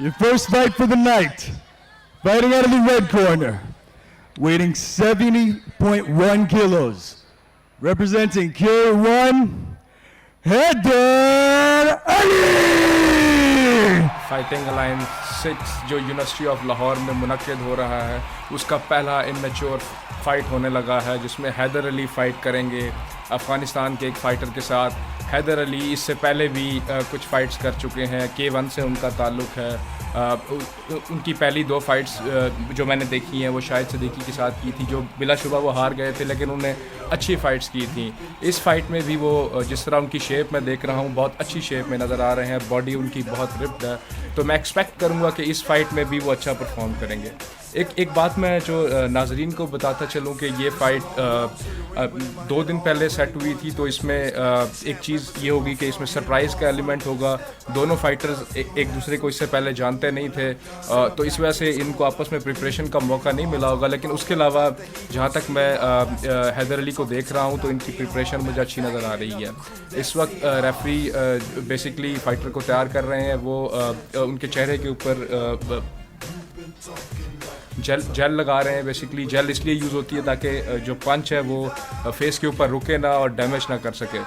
Your first fight for the night. Fighting out of the red corner. Weighing 70.1 kilos. Representing K1, Haider Ali! Fighting alliance 6 जो university of Lahore में मुनक्किद हो रहा है, उसका पहला immature fight होने लगा है, जिसमें हैदर अली फ़ाइट करेंगे अफ़गानिस्तान के एक फ़ाइटर के साथ। हैदर अली इससे पहले भी कुछ फ़ाइट्स कर चुके हैं, K1 से उनका ताल्लुक़ है। उनकी पहली 2 फाइट्स जो मैंने देखी हैं वो शाहिद सिद्दीकी के साथ की थी, जो बिलाशुबा वो हार गए थे, लेकिन उन्होंने अच्छी फ़ाइट्स की थी। इस फ़ाइट में भी वो जिस तरह उनकी शेप मैं देख रहा हूँ, बहुत अच्छी शेप में नज़र आ रहे हैं, बॉडी उनकी बहुत रिप्ड है, तो मैं एक्सपेक्ट करूँगा कि इस फ़ाइट में भी वो अच्छा परफॉर्म करेंगे। एक बात मैं जो नाजरीन को बताता चलूँ कि ये फ़ाइट 2 दिन पहले सेट हुई थी, तो इसमें एक चीज़ ये होगी कि इसमें सरप्राइज़ का एलिमेंट होगा। दोनों फाइटर्स एक दूसरे को इससे पहले जानते नहीं थे, तो इस वजह से इनको आपस में प्रिपरेशन का मौका नहीं मिला होगा। लेकिन उसके अलावा जहाँ तक मैं हैदर अली को देख रहा हूँ, तो इनकी प्रिपरेशन मुझे अच्छी नज़र आ रही है। इस वक्त रेफरी बेसिकली फ़ाइटर को तैयार कर रहे हैं, वो उनके चेहरे के ऊपर जेल लगा रहे हैं। बेसिकली जेल इसलिए यूज़ होती है ताकि जो पंच है वो फेस के ऊपर रुके ना और डैमेज ना कर सके।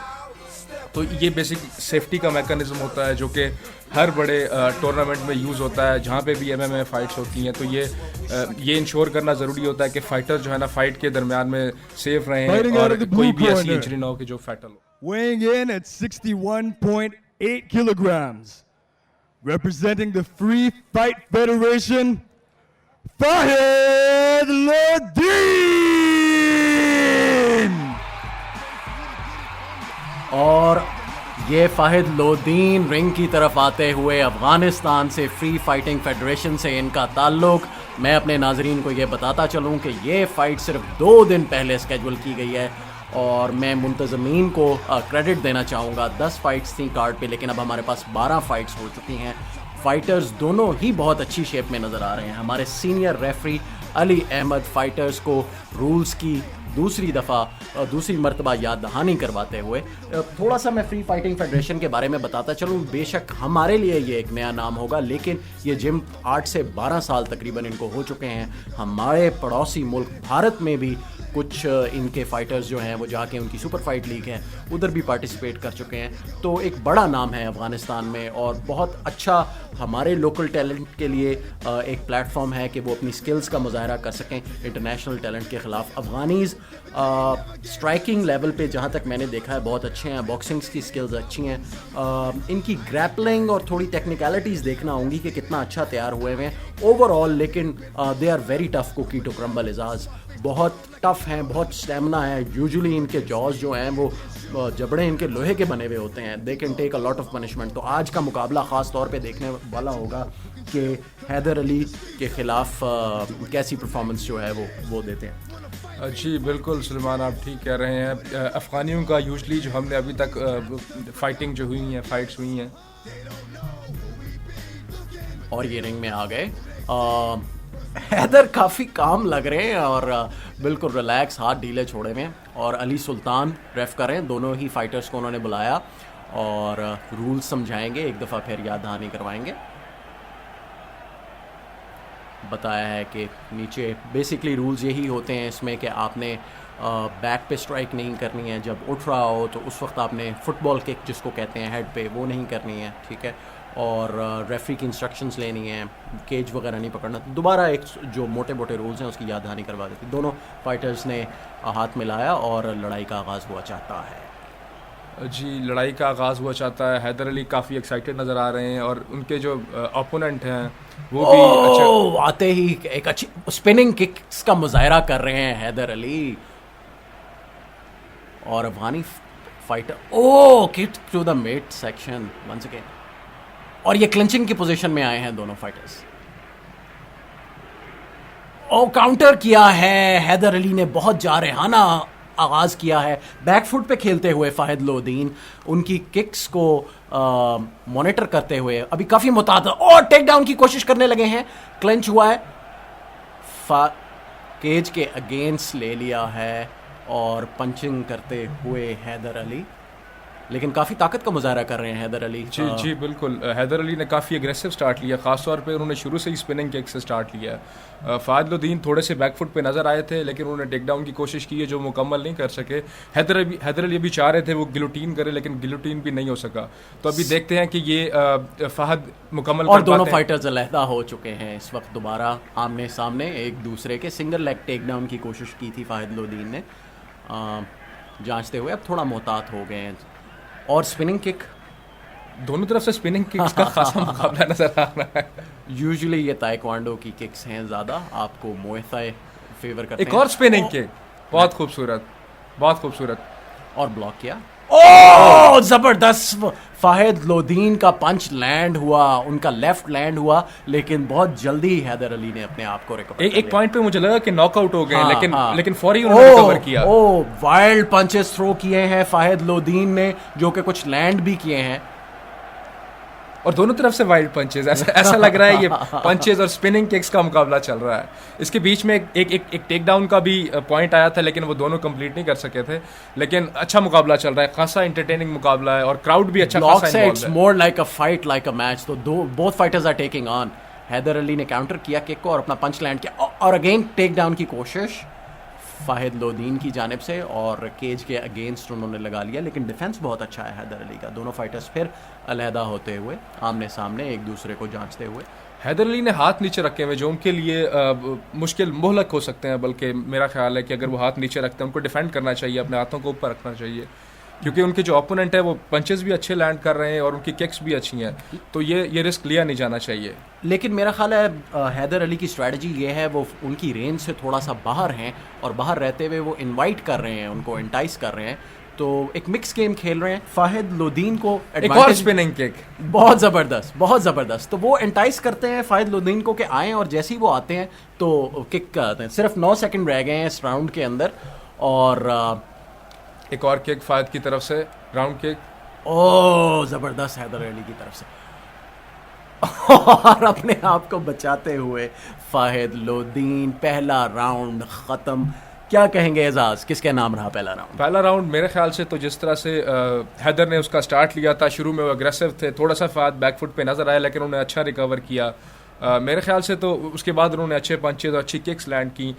तो ये बेसिक सेफ्टी का मैकेनिज़्म होता है जो कि हर बड़े टूर्नामेंट में यूज़ होता है, जहाँ पे भी MMA फ़ाइट्स होती हैं। तो ये इंश्योर करना ज़रूरी होता है कि फ़ाइटर जो है ना, फ़ाइट के दरमियान में सेफ रहें और कोई भी ऐसी इंजरी ना हो कि जो फैटल हो। Weighing in at 61.8 kilograms, representing the Free Fight Federation, Fahid Lodin! और ये फ़ाहिद लोदीन रिंग की तरफ आते हुए अफ़गानिस्तान से फ्री फाइटिंग फेडरेशन से इनका ताल्लुक़। मैं अपने नाजरीन को ये बताता चलूँ कि ये फ़ाइट सिर्फ 2 दिन पहले स्केजूल की गई है और मैं मुंतज़मीन को क्रेडिट देना चाहूँगा। 10 फ़ाइट्स थी कार्ड पे, लेकिन अब हमारे पास 12 फ़ाइट्स हो चुकी हैं। फ़ाइटर्स दोनों ही बहुत अच्छी शेप में नज़र आ रहे हैं। हमारे सीनियर रेफरी अली अहमद फ़ाइटर्स को रूल्स की दूसरी मरतबा याद दहानी करवाते हुए, थोड़ा सा मैं फ्री फाइटिंग फेडरेशन के बारे में बताता चलूँ। बेशक हमारे लिए ये एक नया नाम होगा, लेकिन ये जिम 8 से 12 साल तकरीबन इनको हो चुके हैं। हमारे पड़ोसी मुल्क भारत में भी कुछ इनके फाइटर्स जो हैं वो जाके उनकी सुपर फाइट लीग है उधर भी पार्टिसिपेट कर चुके हैं। तो एक बड़ा नाम है अफ़गानिस्तान में और बहुत अच्छा हमारे लोकल टैलेंट के लिए एक प्लेटफॉर्म है कि वो अपनी स्किल्स का मुजाहरा कर सकें इंटरनेशनल टैलेंट के ख़िलाफ़। अफ़गानीज़ स्ट्राइकिंग लेवल पे जहाँ तक मैंने देखा है बहुत अच्छे हैं, बॉक्सिंग्स की स्किल्स अच्छी हैं। इनकी ग्रैपलिंग और थोड़ी टेक्निकलिटीज़ देखना होंगी कि कितना अच्छा तैयार हुए हुए हैं ओवरऑल, लेकिन they are very tough cookie to crumble. Ejaz बहुत टफ हैं, बहुत स्टेमिना है। यूजुअली इनके जॉज जो हैं वो जबड़े इनके लोहे के बने हुए होते हैं। They can take a lot of punishment. तो आज का मुकाबला ख़ास तौर पे देखने वाला होगा कि हैदर अली के ख़िलाफ़ कैसी परफॉर्मेंस जो है वो देते हैं। जी बिल्कुल सलमान, आप ठीक कह रहे हैं। अफ़गानियों का यूजली जो हमने अभी तक फ़ाइटिंग जो हुई हैं, फ़ाइट्स हुई हैं, और ये रिंग में आ गए। हैदर काफ़ी काम लग रहे हैं और बिल्कुल रिलैक्स, हाथ ढीले छोड़े हुए हैं। और अली सुल्तान रेफ कर रहे हैं। दोनों ही फाइटर्स को उन्होंने बुलाया और रूल्स समझाएंगे, एक दफ़ा फिर याद दहानी करवाएंगे। बताया है कि नीचे बेसिकली रूल्स यही होते हैं इसमें कि आपने बैक पे स्ट्राइक नहीं करनी है, जब उठ रहा हो तो उस वक्त आपने फुटबॉल किक जिसको कहते हैं हेड पे, वो नहीं करनी है, ठीक है। और रेफरी की इंस्ट्रक्शंस लेनी है, केज वगैरह नहीं पकड़ना। दोबारा एक जो मोटे मोटे रूल्स हैं उसकी याद दहानी करवा देती। दोनों फाइटर्स ने हाथ मिलाया और लड़ाई का आगाज़ हुआ चाहता है। जी लड़ाई का आगाज़ हुआ चाहता है। हैदर अली काफ़ी एक्साइटेड नज़र आ रहे हैं और उनके जो ओपोनेंट हैं वो भी अच्छा, आते ही एक अच्छी स्पिनिंग किक्स का मुजाहरा कर रहे हैं हैदर अली। और अफगानी fighter kick to the mid section once again, और ये क्लिंचिंग की पोजीशन में आए हैं दोनों फाइटर्स। काउंटर किया है हैदर अली ने, बहुत जारहाना आगाज़ किया है बैकफुट पे खेलते हुए फ़ाहिद लोदीन। उनकी किक्स को मॉनिटर करते हुए अभी काफ़ी मुताद और टेक डाउन की कोशिश करने लगे हैं। क्लेंच हुआ है, केज के अगेंस्ट ले लिया है और पंचिंग करते हुए हैदर अली लेकिन काफ़ी ताकत का मुजाहरा कर रहे हैं हैदर अली। जी जी बिल्कुल, हैदर अली ने काफ़ी एग्रेसिव स्टार्ट लिया, ख़ासतौर पे उन्होंने शुरू से ही स्पिनिंग किक से स्टार्ट लिया। फ़ाहद लोदीन थोड़े से बैकफुट पे नज़र आए थे, लेकिन उन्होंने टेक डाउन की कोशिश की है जो मुकम्मल नहीं कर सके। हैदर अली अभी चाह रहे थे वो गिलोटीन करे, लेकिन गिलोटीन भी नहीं हो सका। तो अभी देखते हैं कि ये फ़ाहद मुकम्मल और कर दोनों पाते हैं। फाइटर्स अलहदा हो चुके हैं इस वक्त, दोबारा आमने सामने एक दूसरे के। सिंगल लेग टेक डाउन की कोशिश की थी फ़ाहद लोदीन ने जांचते हुए, अब थोड़ा मोहतात हो गए हैं। और स्पिनिंग किक, दोनों तरफ से स्पिनिंग किक्स का खासा मुकाबला नजर आ रहा है। यूजुअली ये ताइक्वांडो की किक्स हैं ज़्यादा, आपको मुएथाई फेवर करते एक हैं। और स्पिनिंग किक, बहुत खूबसूरत, बहुत खूबसूरत। और ब्लॉक किया। ओह जबरदस्त, फाहिद लोदीन का पंच लैंड हुआ, उनका लेफ्ट लैंड हुआ, लेकिन बहुत जल्दी हैदर अली ने अपने आप को रिकवर एक पॉइंट पे मुझे लगा कि नॉकआउट हो गए, हाँ, लेकिन हाँ। लेकिन फौरी उन्होंने रिकवर किया। ओ वाइल्ड पंचेस थ्रो किए हैं फाहिद लोदीन ने, जो कि कुछ लैंड भी किए हैं। और दोनों तरफ से वाइल्ड पंचेस, ऐसा लग रहा है ये पंचेस और स्पिनिंग किक्स का मुकाबला चल रहा है। इसके बीच में एक टेक डाउन का भी पॉइंट आया था, लेकिन वो दोनों कंप्लीट नहीं कर सके थे। लेकिन अच्छा मुकाबला चल रहा है, खासा एंटरटेनिंग मुकाबला है, और क्राउड भी अच्छा ब्लॉक खासा से involved इट्स है। More like a fight, like a match. तो both fighters are taking on. Haider Ali ने काउंटर किया किक को और अपना पंच लैंड किया, और अगेन टेक डाउन की कोशिश फाहिद लोदीन की जानिब से, और केज के अगेंस्ट उन्होंने लगा लिया। लेकिन डिफेंस बहुत अच्छा है हैदर अली का। दोनों फाइटर्स फिर अलहदा होते हुए आमने सामने एक दूसरे को जांचते हुए। हैदर अली ने हाथ नीचे रखे हुए, जो उनके लिए मुश्किल मोहलक हो सकते हैं, बल्कि मेरा ख्याल है कि अगर वो हाथ नीचे रखते हैं, उनको डिफेंड करना चाहिए, अपने हाथों को ऊपर रखना चाहिए, क्योंकि उनके जो ओपोनेंट है वो पंचेस भी अच्छे लैंड कर रहे हैं और उनकी किक्स भी अच्छी हैं। तो ये रिस्क लिया नहीं जाना चाहिए। लेकिन मेरा ख्याल है हैदर अली की स्ट्रैटेजी ये है, वो उनकी रेंज से थोड़ा सा बाहर हैं, और बाहर रहते हुए वो इनवाइट कर रहे हैं, उनको एंटाइस कर रहे हैं। तो एक मिक्स गेम खेल रहे हैं। फाहिद लोदीन को एक और स्पिनिंग किक, बहुत ज़बरदस्त, बहुत ज़बरदस्त। तो वो एंटाइस करते हैं फाहिद लोदीन को कि आएँ, और जैसे ही वो आते हैं तो किक करते हैं। सिर्फ 9 सेकंड रह गए हैं इस राउंड के अंदर, और एक और किक फायद की तरफ से, राउंड किक। ओह ज़बरदस्त हैदर अली की तरफ से, और अपने आप को बचाते हुए फाहिद लोदीन। पहला राउंड ख़त्म। क्या कहेंगे एजाज, किसके नाम रहा पहला राउंड? पहला राउंड मेरे ख्याल से तो जिस तरह से हैदर ने उसका स्टार्ट लिया था, शुरू में वो अग्रेसिव थे, थोड़ा सा फाद बैकफुट पे नजर आया, लेकिन उन्होंने अच्छा रिकवर किया। मेरे ख्याल से तो उसके बाद उन्होंने अच्छे पंचेज और अच्छी किक्स लैंड की।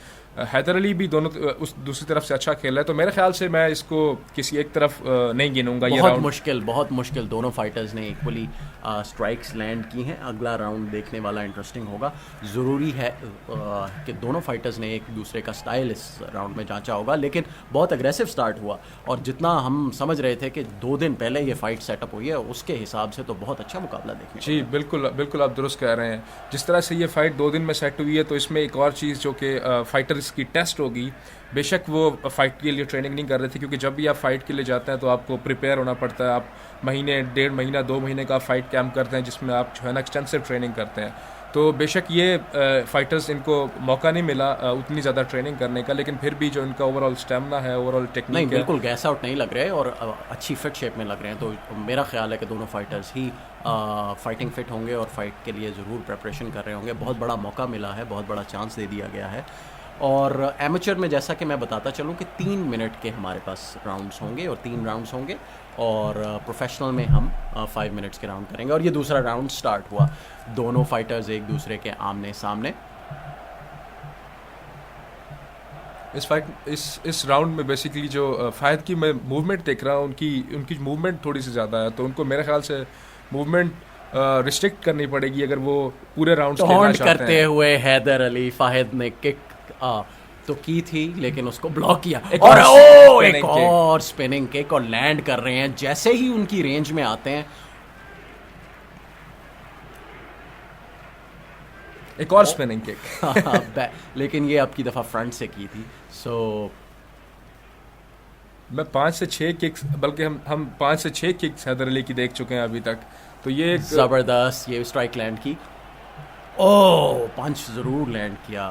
हैदर अली भी दोनों उस दूसरी तरफ से अच्छा खेल रहा है, तो मेरे ख्याल से मैं इसको किसी एक तरफ नहीं गिनूंगा। ये राउंड बहुत मुश्किल दोनों फाइटर्स ने इक्वली स्ट्राइक्स लैंड की हैं। अगला राउंड देखने वाला इंटरेस्टिंग होगा। ज़रूरी है कि दोनों फाइटर्स ने एक दूसरे का स्टाइल इस राउंड में जांचा होगा, लेकिन बहुत अग्रेसिव स्टार्ट हुआ, और जितना हम समझ रहे थे कि 2 दिन पहले ये फाइट सेटअप हुई है, उसके हिसाब से तो बहुत अच्छा मुकाबला देखने को जी बिल्कुल बिल्कुल, आप दुरुस्त कह रहे हैं। जिस तरह से ये फाइट 2 दिन में सेट हुई है, तो इसमें एक और चीज़ जो कि फाइटर्स की टेस्ट होगी। बेशक वो फाइट के लिए ट्रेनिंग नहीं कर रहे थे, क्योंकि जब भी आप फाइट के लिए जाते हैं तो आपको प्रिपेयर होना पड़ता है। आप महीने, 1.5 महीना, 2 महीने का फाइट कैंप करते हैं, जिसमें आप जो है ना एक्सटेंसिव ट्रेनिंग करते हैं। तो बेशक ये फाइटर्स इनको मौका नहीं मिला उतनी ज़्यादा ट्रेनिंग करने का, लेकिन फिर भी जो इनका ओवरऑल स्टेमिना है, ओवरऑल नहीं, टेक्निक है, बिल्कुल गैस आउट नहीं लग रहे और अच्छी फिट शेप में लग रहे हैं। तो मेरा ख्याल है कि दोनों फाइटर्स ही फाइटिंग फिट होंगे और फाइट के लिए ज़रूर प्रेपरेशन कर रहे होंगे। बहुत बड़ा मौका मिला है, बहुत बड़ा चांस दे दिया गया है। और एमेचर में जैसा कि मैं बताता चलूँ कि 3 मिनट के हमारे पास राउंड्स होंगे, और 3 राउंड्स होंगे, और प्रोफेशनल में हम 5 मिनट्स के राउंड करेंगे। और ये दूसरा राउंड स्टार्ट हुआ, दोनों फाइटर्स एक दूसरे के आमने सामने। इस राउंड में बेसिकली जो फायद की मैं मूवमेंट देख रहा हूँ, उनकी मूवमेंट थोड़ी सी ज़्यादा है, तो उनको मेरे ख्याल से मूवमेंट रिस्ट्रिक्ट करनी पड़ेगी अगर वो पूरे राउंड टॉन्ट करते हुए हैदर अली फाहिद ने किक तो की थी, लेकिन उसको ब्लॉक किया, और एक और स्पिनिंग किक, और लैंड कर रहे हैं जैसे ही उनकी रेंज में आते हैं। एक और स्पिनिंग किक लेकिन ये आपकी दफ़ा फ्रंट से की थी। सो मैं 5 से 6 किक्स, बल्कि हम 5 से 6 किक्स हैदर अली की देख चुके हैं अभी तक। तो ये ज़बरदस्त, ये स्ट्राइक लैंड की। ओह, पंच ज़रूर लैंड किया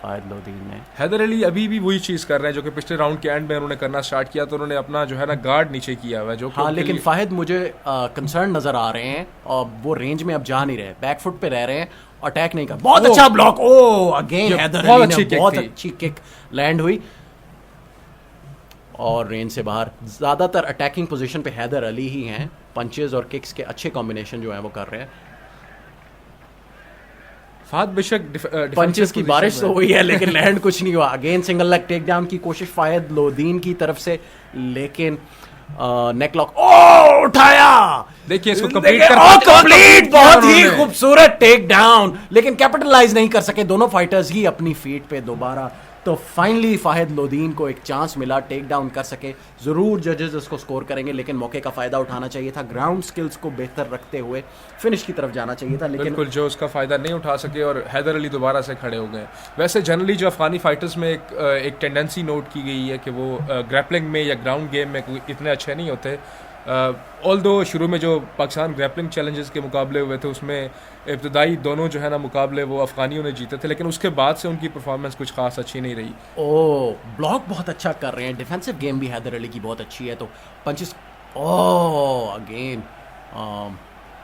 फाहिद लोदीन ने। हैदर अली अभी भी वही चीज़ कर रहे हैं जो कि पिछले राउंड के एंड में उन्होंने करना स्टार्ट किया, तो उन्होंने अपना जो है ना गार्ड नीचे किया हुआ है, जो हाँ, लेकिन फाहिद मुझे कंसर्न नज़र आ रहे हैं, और वो रेंज में अब जा नहीं रहे, बैकफुट पे रह रहे हैं, अटैक नहीं कर। बहुत अच्छा ब्लॉक। ओह, अगेन हैदर अली ने बहुत अच्छी किक लैंड हुई, और रेंज से बाहर। ज़्यादातर अटैकिंग पोजीशन पे हैदर अली ही हैं, पंचेस और किक्स के अच्छे कॉम्बिनेशन जो हैं वो कर रहे हैं। फाहद बेशक पंचेस की बारिश तो हुई है लेकिन लैंड कुछ नहीं हुआ। Again single leg take down की कोशिश फायद लोदीन की तरफ से, लेकिन नेक लॉक उठाया। देखिए इसको कंप्लीट बहुत ही खूबसूरत टेक डाउन, लेकिन कैपिटलाइज नहीं कर सके दोनों फाइटर्स ही अपनी फीट पे दोबारा। तो फाइनली फाहिद लोदीन को एक चांस मिला, टेक डाउन कर सके। ज़रूर जजेस इसको स्कोर करेंगे, लेकिन मौके का फ़ायदा उठाना चाहिए था। ग्राउंड स्किल्स को बेहतर रखते हुए फिनिश की तरफ जाना चाहिए था, लेकिन बिल्कुल जो उसका फ़ायदा नहीं उठा सके और हैदर अली दोबारा से खड़े हो गए। वैसे जनरली जो अफ़गानी फ़ाइटर्स में एक टेंडेंसी नोट की गई है कि वो ग्रैपलिंग में या ग्राउंड गेम में इतने अच्छे नहीं होते। ऑल्दो शुरू में जो पाकिस्तान ग्रैपलिंग चैलेंजेस के मुकाबले हुए थे उसमें इब्तदाई दोनों जो है ना मुकाबले वो अफ़गानियों ने जीते थे, लेकिन उसके बाद से उनकी परफॉर्मेंस कुछ खास अच्छी नहीं रही। ब्लॉक बहुत अच्छा कर रहे हैं, डिफेंसिव गेम भी हैदर अली की बहुत अच्छी है। तो पंचेस अगेन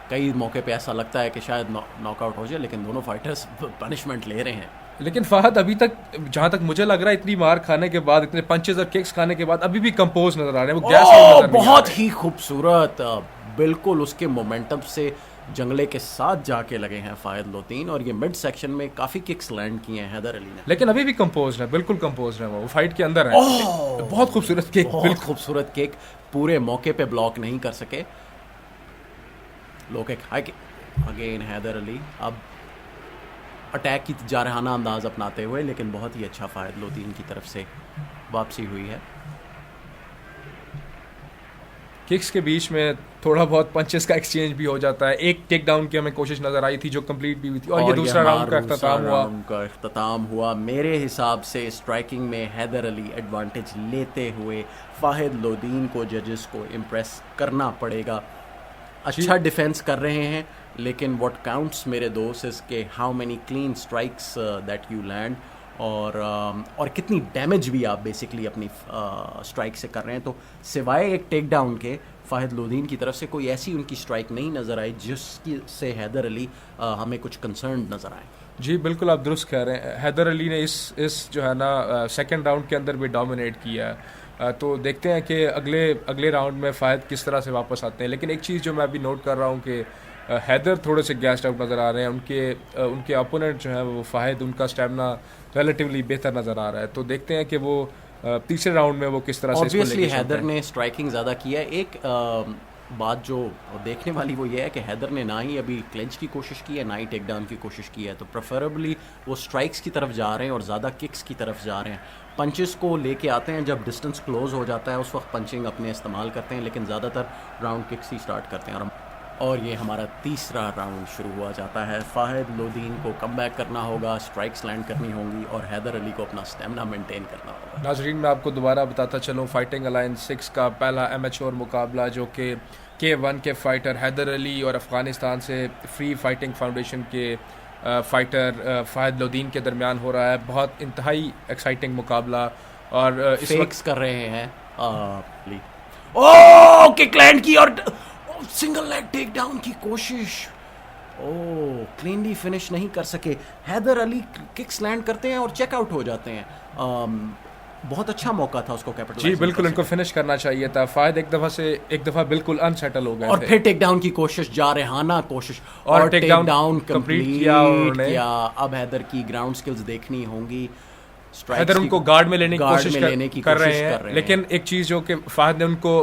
कई मौके पे ऐसा लगता है कि शायद नॉकआउट हो जाए, लेकिन दोनों फाइटर्स पनिशमेंट ले रहे हैं। लेकिन फहद अभी तक जहाँ तक मुझे लग रहा है इतनी मार खाने के बाद, इतने पंचेस और किक्स खाने के बाद अभी भी कंपोज नजर आ रहे हैं, वो गैस नजर नहीं बहुत ही खूबसूरत, बिल्कुल उसके मोमेंटम से जंगले के साथ जाके लगे हैं फाहिद लोदीन, और ये मिड सेक्शन में काफी किक्स लैंड किए हैं हैदर अली ने, लेकिन अभी भी कंपोज है, बिल्कुल कंपोज है, वो फाइट के अंदर है। बहुत खूबसूरत किक, बहुत खूबसूरत किक, पूरे मौके पे ब्लॉक नहीं कर सके। Low kick, high kick, again Haider Ali अब अटैक की जारहाना अंदाज अपनाते हुए, लेकिन बहुत ही अच्छा फाहिद लोदीन की तरफ से वापसी हुई है। किक्स के बीच में थोड़ा बहुत पंचेस का एक्सचेंज भी हो जाता है। एक टेक डाउन की हमें कोशिश नजर आई थी जो कंप्लीट भी हुई थी, और ये दूसरा राउंड का इख्तिताम हुआ। मेरे हिसाब से स्ट्राइकिंग में हैदर अली एडवांटेज लेते हुए फाहिद लोदीन को जजेस को इम्प्रेस करना पड़ेगा। अच्छा डिफेंस कर रहे हैं, लेकिन व्हाट काउंट्स मेरे दोस्त इज के how many clean strikes that you land, और कितनी डैमेज भी आप बेसिकली अपनी स्ट्राइक से कर रहे हैं। तो सिवाय एक टेक डाउन के फाहिद लोदीन की तरफ से कोई ऐसी उनकी स्ट्राइक नहीं नज़र आई जिसकी से हैदर अली हमें कुछ कंसर्न नज़र आए। जी बिल्कुल, आप दुरुस्त कह रहे हैं। हैदर अली ने इस जो है ना सेकंड राउंड के अंदर भी डोमिनेट किया है। तो देखते हैं कि अगले राउंड में फ़ाहिद किस तरह से वापस आते हैं। लेकिन एक चीज़ जो मैं अभी नोट कर रहा हूँ कि हैदर थोड़े से गैस्ड आउट नज़र आ रहे हैं। उनके अपोनेंट जो है वो फ़ाहिद, उनका स्टेमिना रिलेटिवली बेहतर नज़र आ रहा है। तो देखते हैं कि वो तीसरे राउंड में वो किस तरह से ऑब्वियसली हैदर ने स्ट्राइकिंग ज़्यादा की है। एक बात जो देखने वाली वो ये है कि हैदर ने ना ही अभी क्लेंच की कोशिश की है, ना ही टेक डाउन की कोशिश की है। तो प्रेफरेबली वो स्ट्राइक्स की तरफ जा रहे हैं और ज़्यादा किक्स की तरफ जा रहे हैं। पंचेस को लेके आते हैं जब डिस्टेंस क्लोज हो जाता है, उस वक्त पंचिंग अपने इस्तेमाल करते हैं, लेकिन ज़्यादातर राउंड किक्स ही स्टार्ट करते हैं। और ये हमारा तीसरा राउंड शुरू हुआ जाता है। फाहिद लोदीन को कम बैक करना होगा, स्ट्राइक्स लैंड करनी होंगी, और हैदर अली को अपना स्टेमिना मेंटेन करना होगा। नाजरीन, मैं आपको दोबारा बताता चलूँ, फाइटिंग अलायंस 6 का पहला एमेच्योर मुकाबला जो कि K1 के फाइटर हैदर अली और अफ़गानिस्तान से फ्री फाइटिंग फाउंडेशन के फाइटर फाहिद लोदीन के दरमियान हो रहा है। बहुत इंतहाई एक्साइटिंग मुकाबला, और इस वक्त कर रहे हैं किक लैंड की और सिंगल लेग टेक डाउन की कोशिश, क्लीनली फिनिश नहीं कर सके। हैदर अली किक्स लैंड करते हैं और चेकआउट हो जाते हैं। बहुत अच्छा मौका था उसको कैपिटलाइज। जी बिल्कुल, उनको फिनिश करना चाहिए था। फायद एक दफा बिल्कुल अनसेटल हो गए और फिर टेक डाउन की कोशिश, जारहाना कोशिश, और टेक डाउन कंप्लीट किया। अब हैदर की ग्राउंड स्किल्स देखनी होंगी। हैदर उनको गार्ड में लेने की कोशिश कर रहे हैं, लेकिन एक चीज़ जो कि फाहद ने उनको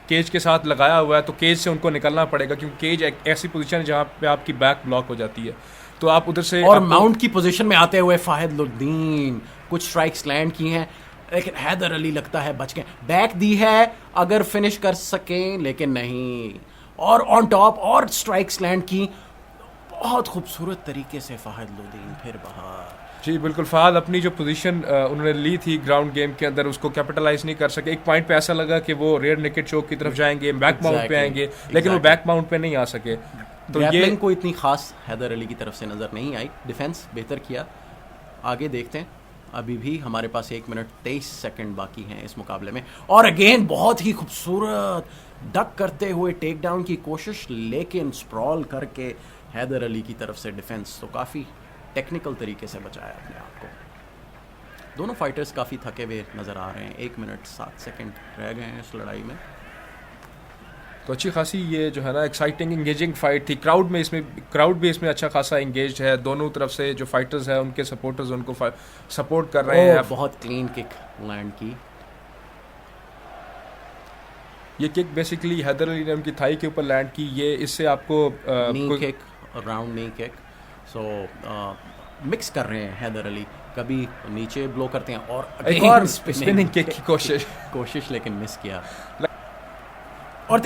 केज के साथ लगाया हुआ है, तो केज से उनको निकलना पड़ेगा, क्योंकि केज एक ऐसी पोजीशन है जहाँ पे आपकी बैक ब्लॉक हो जाती है। तो आप उधर से और माउंट की पोजीशन में आते हुए फाहिद लोदीन कुछ स्ट्राइक्स लैंड की हैं, लेकिन हैदर अली लगता है बच गए। बैक दी है अगर फिनिश कर सकें, लेकिन नहीं, और ऑन टॉप और स्ट्राइक्स लैंड की बहुत खूबसूरत तरीके से फाहिद लोदीन फिर बाहर। जी बिल्कुल, फाहद अपनी जो पोजीशन उन्होंने ली थी ग्राउंड गेम के अंदर उसको कैपिटलाइज नहीं कर सके। एक पॉइंट पे ऐसा लगा कि वो रेयर नेकेड चोक की तरफ जाएंगे, बैक माउंट पे आएंगे, लेकिन वो बैक माउंट पे नहीं आ सके। तो ये को इतनी खास हैदर अली की तरफ से नज़र नहीं आई। डिफेंस बेहतर किया। आगे देखते हैं, अभी भी हमारे पास 1 मिनट 23 सेकंड बाकी हैं इस मुकाबले में। और अगेन बहुत ही खूबसूरत डक करते हुए टेक डाउन की कोशिश, लेकिन स्प्रॉल करके हैदर अली की तरफ से डिफेंस तो काफ़ी टेक्निकल तरीके से बचाया अपने आप को। दोनों फाइटर्स काफ़ी थके हुए नज़र आ रहे हैं। 1 मिनट 7 सेकंड रह गए हैं इस लड़ाई में। तो अच्छी खासी ये जो है ना एक्साइटिंग इंगेजिंग फाइट थी। क्राउड भी इसमें अच्छा खासा इंगेज है। दोनों तरफ से जो फाइटर्स हैं उनके सपोर्टर्स उनको सपोर्ट कर रहे हैं। बहुत क्लीन किक लैंड की। ये किक बेसिकली हैदर अली ने उनकी थाई के ऊपर लैंड की। ये इससे आपको नी किक, राउंड नी किक। सो मिक्स कर रहे हैं हैदर अली, कभी नीचे ब्लो करते हैं और एक और स्पिनिंग किक की कोशिश लेकिन मिस किया।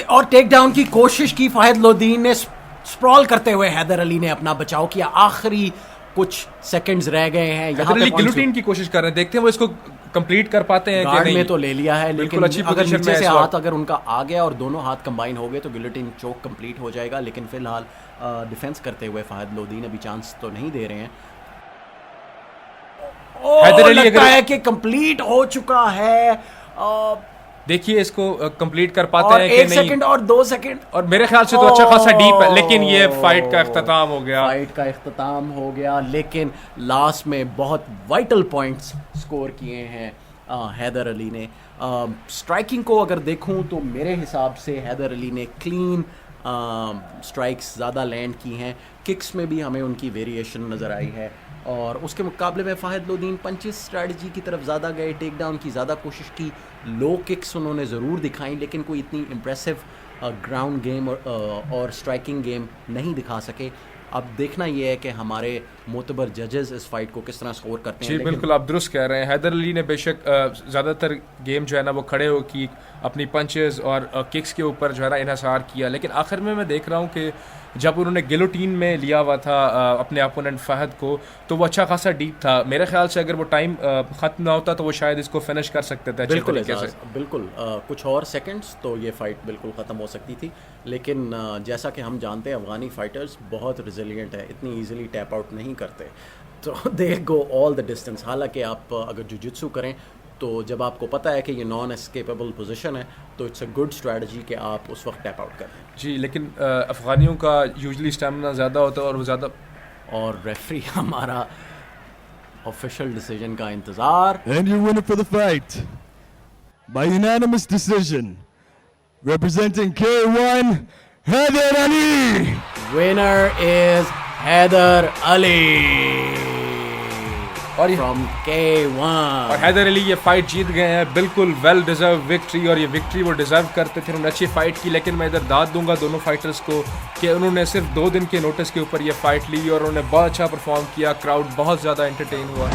और टेक डाउन की कोशिश की फाहिद लोदीन ने। स्प्रॉल करते हुए हैदर अली ने अपना बचाव किया। आखिरी कुछ सेकंड्स रह गए हैं। यहाँ पे गिलोटिन की कोशिश कर रहे हैं, देखते हैं वो इसको कंप्लीट कर पाते हैं कि नहीं। में तो ले लिया है, लेकिन अच्छी अगर पोजीशन नीचे में से हाथ अगर उनका आ गया और दोनों हाथ कंबाइन हो गए तो गिलोटिन चोक कंप्लीट हो जाएगा। लेकिन फिलहाल डिफेंस करते हुए फाहिद लोदीन अभी चांस तो नहीं दे रहे हैं। हैदर अली लगता है कि कंप्लीट हो चुका है। देखिए इसको कंप्लीट कर पाते हैं कि नहीं। 1 सेकंड और 2 सेकंड और मेरे ख्याल से तो अच्छा खासा डीप है, लेकिन ये फाइट का इख्तिताम हो गया। लेकिन लास्ट में बहुत वाइटल पॉइंट्स स्कोर किए हैं हैदर अली ने। स्ट्राइकिंग को अगर देखूं तो मेरे हिसाब से हैदर अली ने क्लीन स्ट्राइक्स ज़्यादा लैंड की हैं। किक्स में भी हमें उनकी वेरिएशन नज़र आई है और उसके मुकाबले में फाहिद लोदीन पंचेस स्ट्रेटजी की तरफ ज़्यादा गए, टेक डाउन की ज़्यादा कोशिश की। लो किक्स उन्होंने ज़रूर दिखाई लेकिन कोई इतनी इम्प्रेसिव ग्राउंड गेम और स्ट्राइकिंग गेम नहीं दिखा सके। अब देखना यह है कि हमारे मोतबर जजेस इस फाइट को किस तरह स्कोर करते हैं। जी बिल्कुल, आप दुरुस्त कह रहे हैं। हैदर अली ने बेशक ज़्यादातर गेम जो है ना वो खड़े हो की अपनी पंचेस और किक्स के ऊपर जो है ना इन्हसार किया, लेकिन आखिर में मैं देख रहा हूँ कि जब उन्होंने गिलोटीन में लिया हुआ था अपने अपोनेंट फहद को तो वो अच्छा खासा डीप था। मेरे ख्याल से अगर वो टाइम ख़त्म ना होता तो वो शायद इसको फिनिश कर सकते थे अच्छे तरीके से। बिल्कुल कुछ और सेकंड्स तो ये फाइट बिल्कुल ख़त्म हो सकती थी, लेकिन जैसा कि हम जानते हैं अफ़गानी फ़ाइटर्स बहुत रिजिलियंट है, इतनी ईजिली टैप आउट नहीं करते, तो दे गो ऑल द डिस्टेंस। हालांकि आप अगर जुजित्सु करें तो जब आपको पता है कि ये नॉन एस्केपेबल पोजीशन है तो इट्स अ गुड स्ट्रेटजी कि आप उस वक्त टैप आउट करें। जी, लेकिन अफ़गानियों का यूजुअली स्टैमिना ज़्यादा होता है और वो ज़्यादा। और रेफरी हमारा ऑफिशियल डिसीजन का इंतज़ार। And your winner for the fight by unanimous decision, representing K1, Haider Ali. Winner is Haider Ali और from K1। और हैदर अली ये फाइट जीत गए हैं, बिल्कुल वेल डिजर्व विक्ट्री, और ये विक्ट्री वो डिजर्व करते थे। उन्होंने अच्छी फाइट की, लेकिन मैं इधर दाद दूंगा दोनों फाइटर्स को कि उन्होंने सिर्फ 2 दिन के नोटिस के ऊपर ये फाइट ली और उन्होंने बहुत अच्छा परफॉर्म किया। क्राउड बहुत ज़्यादा एंटरटेन हुआ।